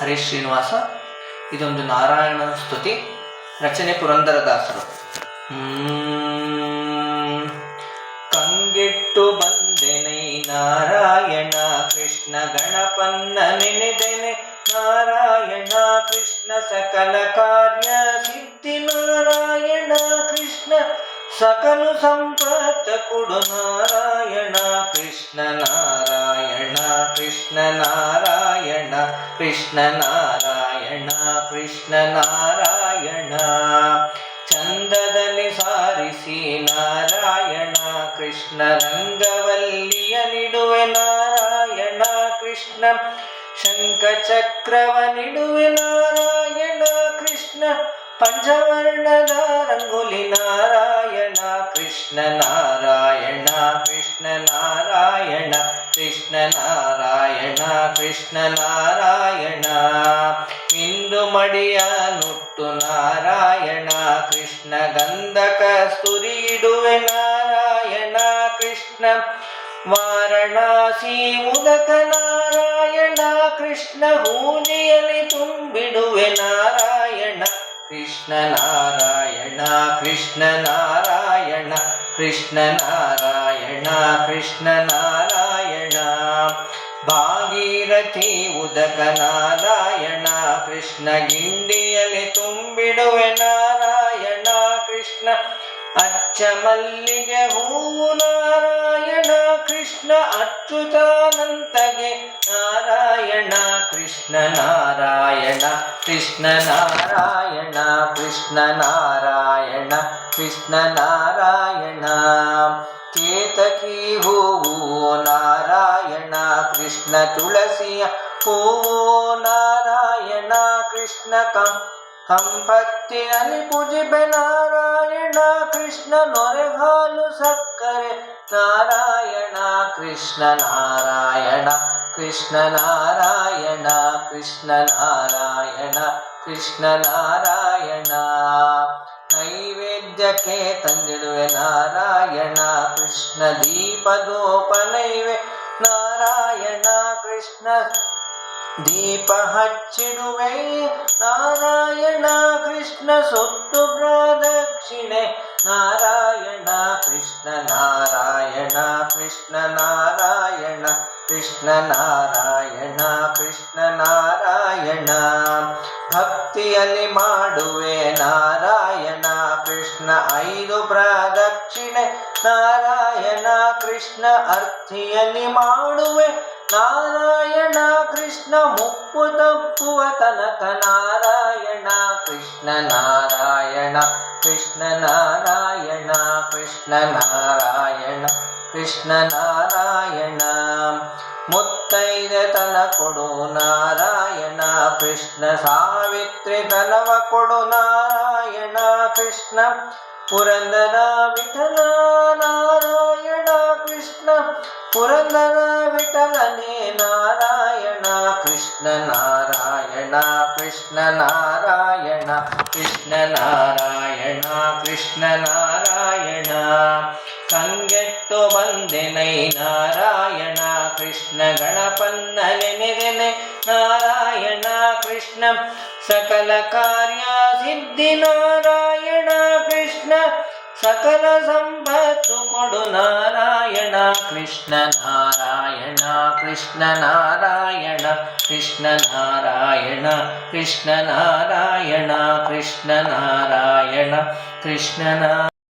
ಹರೀಶ್ ಶ್ರೀನಿವಾಸ. ಇದೊಂದು ನಾರಾಯಣ ಸ್ತುತಿ. ರಚನೆ ಪುರಂದರದಾಸರು. ಕಂಗೆಟ್ಟು ಬಂದೆನೈ ನಾರಾಯಣ ಕೃಷ್ಣ ಗಣಪನ್ನ ನೆನೆದೆನೆ ನಾರಾಯಣ ಕೃಷ್ಣ ಸಕಲ ಕಾರ್ಯ ಸಿದ್ಧಿ ನಾರಾಯಣ ಕೃಷ್ಣ ಸಕಲ ಸಂಪತ್ತ ಕೊಡು ನಾರಾಯಣ ಕೃಷ್ಣ ನಾರಾಯಣ ಕೃಷ್ಣ ನಾರಾಯಣ ಕೃಷ್ಣ ನಾರಾಯಣ ಕೃಷ್ಣ ನಾರಾಯಣ ಚಂದದಲ್ಲಿ ಸಾರಿಸಿ ನಾರಾಯಣ ಕೃಷ್ಣ ರಂಗವಲ್ಲಿಯ ನಿಡುವೆ ನಾರಾಯಣ ಕೃಷ್ಣ ಶಂಖ ಚಕ್ರವ ನಿಡುವೆ ನಾರಾಯಣ ಕೃಷ್ಣ ಪಂಚವರ್ಣದ ರಂಗುಲಿ ನಾರಾಯಣ ಕೃಷ್ಣ ನಾರಾಯಣ ಕೃಷ್ಣ ನಾರಾಯಣ ಕೃಷ್ಣ ನಾರಾಯಣ ಕೃಷ್ಣ ನಾರಾಯಣ ಇಂದು ಮಡಿಯ ನುಟ್ಟು ನಾರಾಯಣ ಕೃಷ್ಣ ಗಂಧಕ ಸ್ತುರಿಡುವೆ ನಾರಾಯಣ ಕೃಷ್ಣ ವಾರಣಾಸಿ ಉದಕ ನಾರಾಯಣ ಕೃಷ್ಣ ಹೂಲಿಯಲ್ಲಿ ತುಂಬಿಡುವೆ ನಾರಾಯಣ ಕೃಷ್ಣ ನಾರಾಯಣ ಕೃಷ್ಣ ನಾರಾಯಣ ಕೃಷ್ಣ ನಾರಾಯಣ ಕೃಷ್ಣ ನಾರಾಯಣ ಭಾಗೀರಥಿ ಉದಕ ನಾರಾಯಣ ಕೃಷ್ಣ ಗಿಂಡಿಯಲ್ಲಿ ತುಂಬಿಡುವೆ ನಾರಾಯಣ ಕೃಷ್ಣ ಅಚ್ಚ ಮಲ್ಲಿಗೆ ಹೂವು ನಾರಾಯಣ ಕೃಷ್ಣ ಅಚ್ಯುತಾನಂತಗೆ ನಾರಾಯಣ ಕೃಷ್ಣ ನಾರಾಯಣ ಕೃಷ್ಣ ನಾರಾಯಣ ಕೃಷ್ಣ ನಾರಾಯಣ ಕೃಷ್ಣ ನಾರಾಯಣ ಕೇತಕಿ ಹೂವು ನಾರಾಯಣ ಕೃಷ್ಣ ತುಳಸಿಯ ಹೂವು ನಾರಾಯಣ ಕೃಷ್ಣ ಕಂಪತ್ತಿನಲ್ಲಿ ಪೂಜಿಬೆ ನಾರಾಯಣ ಕೃಷ್ಣ ನೊರೆಗಾಲು ಸಕ್ಕರೆ ನಾರಾಯಣ ಕೃಷ್ಣ ನಾರಾಯಣ ಕೃಷ್ಣ ನಾರಾಯಣ ಕೃಷ್ಣ ನಾರಾಯಣ ಕೃಷ್ಣ ನಾರಾಯಣ ನೈವೇದ್ಯಕ್ಕೆ ತಂದಿಡುವೆ ನಾರಾಯಣ ಕೃಷ್ಣ ದೀಪದೋಪನೈವೆ ನಾರಾಯಣ ಕೃಷ್ಣ ದೀಪ ಹಚ್ಚಿಡುವೆ ನಾರಾಯಣ ಕೃಷ್ಣ ಸುತ್ತು ಪ್ರದಕ್ಷಿಣೆ ನಾರಾಯಣ ಕೃಷ್ಣ ನಾರಾಯಣ ಕೃಷ್ಣ ನಾರಾಯಣ ಕೃಷ್ಣ ನಾರಾಯಣ ಕೃಷ್ಣ ನಾರಾಯಣ ಭಕ್ತಿಯಲ್ಲಿ ಮಾಡುವೆ ನಾರಾಯಣ ಕೃಷ್ಣ 5 ಪ್ರದಕ್ಷಿಣೆ ನಾರಾಯಣ ಕೃಷ್ಣ ಅರ್ಥಿಯಲ್ಲಿ ಮಾಡುವೆ ನಾರಾಯಣ ಕೃಷ್ಣ ಮುಪ್ಪು ತಪ್ಪುವ ತನಕ ನಾರಾಯಣ ಕೃಷ್ಣ ನಾರಾಯಣ ಕೃಷ್ಣ ನಾರಾಯಣ ಕೃಷ್ಣ ನಾರಾಯಣ ಕೃಷ್ಣ ನಾರಾಯಣ ಮುತ್ತೈದ ತನ ಕೊಡು ನಾರಾಯಣ ಕೃಷ್ಣ ಸಾವಿತ್ರಿ ತನವ ಕೊಡು ನಾರಾಯಣ ಕೃಷ್ಣ ಪುರಂದರ ವಿಠಲ ನಾರಾಯಣ ಕೃಷ್ಣ ಪುರಂದರ ವಿಠಲನೇ ನಾರಾಯಣ ಕೃಷ್ಣ ನಾರಾಯಣ ಕೃಷ್ಣ ನಾರಾಯಣ ಕೃಷ್ಣ ನಾರಾಯಣ ಕೃಷ್ಣ ನಾರಾಯಣ ಕಂಗೆಟ್ಟು ಬಂದೆನೈ ನಾರಾಯಣ ಕೃಷ್ಣ ಗಣಪನ್ನ ನೆನೆದೆನೆ ನಾರಾಯಣ ಕೃಷ್ಣ ಸಕಲ ಕಾರ್ಯ ಸಿದ್ಧಿ ನಾರಾಯಣ ಕೃಷ್ಣ ಸಕಲ ಸಂಪತ್ತು ಕೊಡು ನಾರಾಯಣ ಕೃಷ್ಣ ನಾರಾಯಣ ಕೃಷ್ಣ ನಾರಾಯಣ ಕೃಷ್ಣ ನಾರಾಯಣ ಕೃಷ್ಣ ನಾರಾಯಣ ಕೃಷ್ಣ ನಾರಾಯಣ ಕೃಷ್ಣ ನಾರಾಯಣ